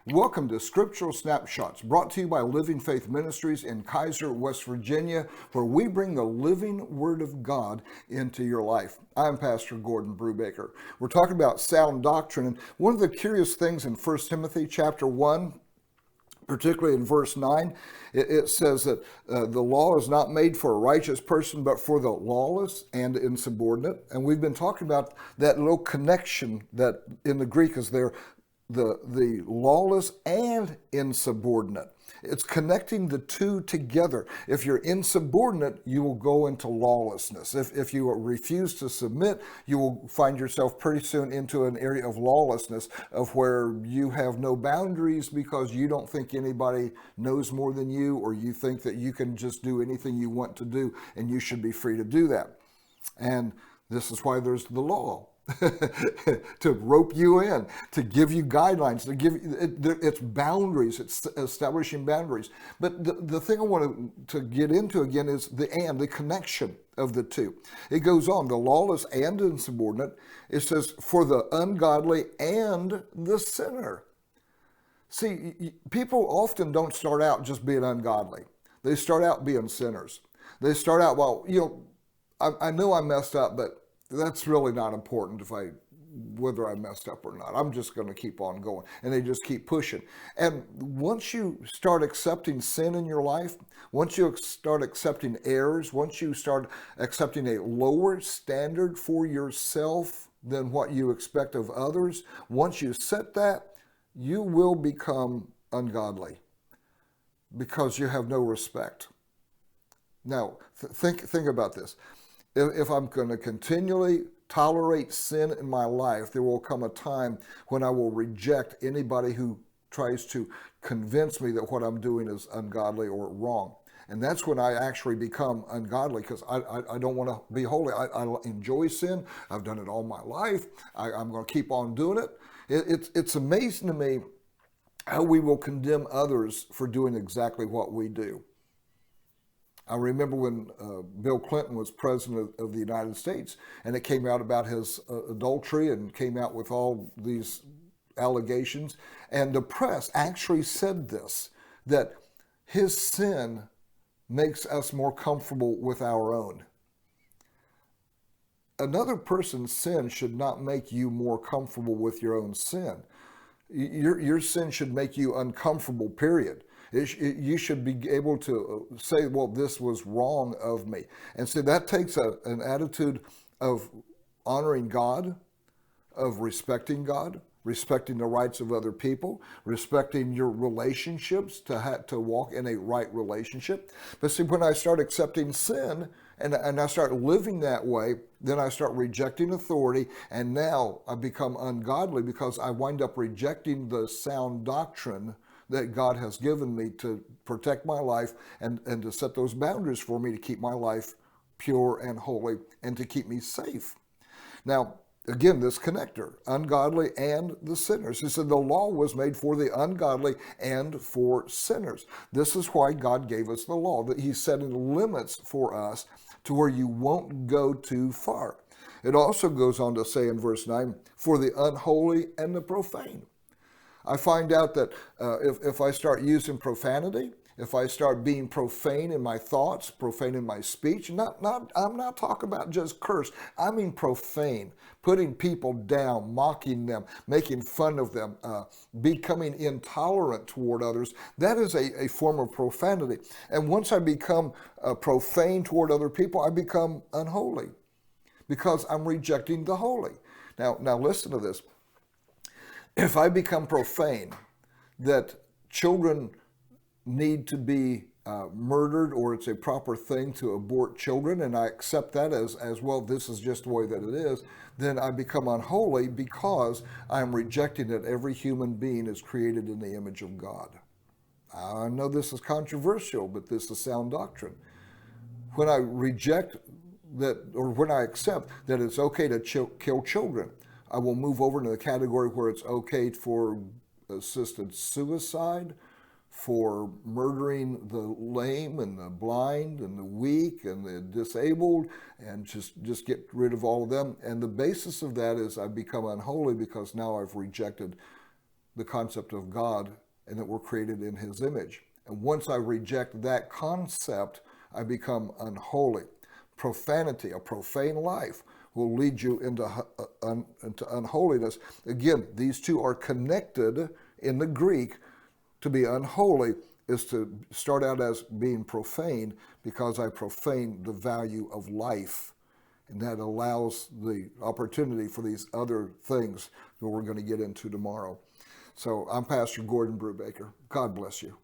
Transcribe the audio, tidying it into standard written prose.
Welcome to Scriptural Snapshots, brought to you by Living Faith Ministries in Kaiser, West Virginia, where we bring the living Word of God into your life. I'm Pastor Gordon Brubaker. We're talking about sound doctrine, and one of the curious things in 1 Timothy chapter 1, particularly in verse 9, it says that the law is not made for a righteous person, but for the lawless and insubordinate. And we've been talking about that little connection that in the Greek is there, the lawless and insubordinate. It's connecting the two together. If you're insubordinate, you will go into lawlessness. If you refuse to submit, you will find yourself pretty soon into an area of lawlessness, of where you have no boundaries because you don't think anybody knows more than you, or you think that you can just do anything you want to do and you should be free to do that. And this is why there's the law. To rope you in, to give you guidelines, to give you, it's boundaries, it's establishing boundaries. But the thing I want to get into again is the connection of the two. It goes on, the lawless and insubordinate. It says, for the ungodly and the sinner. See, people often don't start out just being ungodly. They start out being sinners. They start out, well, I know I messed up, but that's really not important whether I messed up or not. I'm just going to keep on going. And they just keep pushing. And once you start accepting sin in your life, once you start accepting errors, once you start accepting a lower standard for yourself than what you expect of others, once you set that, you will become ungodly because you have no respect. Now, think about this. If I'm going to continually tolerate sin in my life, there will come a time when I will reject anybody who tries to convince me that what I'm doing is ungodly or wrong. And that's when I actually become ungodly, because I don't want to be holy. I enjoy sin. I've done it all my life. I'm going to keep on doing it. It's amazing to me how we will condemn others for doing exactly what we do. I remember when Bill Clinton was president of the United States, and it came out about his adultery and came out with all these allegations. And the press actually said this, that his sin makes us more comfortable with our own. Another person's sin should not make you more comfortable with your own sin. Your sin should make you uncomfortable, period. You should be able to say, well, this was wrong of me. And so that takes an attitude of honoring God, of respecting God, respecting the rights of other people, respecting your relationships, to walk in a right relationship. But see, when I start accepting sin and I start living that way, then I start rejecting authority, and now I become ungodly because I wind up rejecting the sound doctrine that God has given me to protect my life and to set those boundaries for me to keep my life pure and holy and to keep me safe. Now, again, this connector, ungodly and the sinners. He said the law was made for the ungodly and for sinners. This is why God gave us the law, that He's setting limits for us to where you won't go too far. It also goes on to say in verse 9, for the unholy and the profane. I find out that if I start using profanity, if I start being profane in my thoughts, profane in my speech, I'm not talking about just curse. I mean profane, putting people down, mocking them, making fun of them, becoming intolerant toward others. That is a form of profanity. And once I become profane toward other people, I become unholy because I'm rejecting the holy. Now listen to this. If I become profane, that children need to be murdered, or it's a proper thing to abort children, and I accept that as well, this is just the way that it is, then I become unholy because I'm rejecting that every human being is created in the image of God. I know this is controversial, but this is sound doctrine. When I reject that, or when I accept that it's okay to kill children, I will move over into the category where it's okay for assisted suicide, for murdering the lame and the blind and the weak and the disabled, and just get rid of all of them. And the basis of that is I become unholy because now I've rejected the concept of God and that we're created in his image. And once I reject that concept, I become unholy. Profanity, a profane life, will lead you into unholiness. Again, these two are connected in the Greek. To be unholy is to start out as being profane, because I profane the value of life. And that allows the opportunity for these other things that we're going to get into tomorrow. So I'm Pastor Gordon Brubaker. God bless you.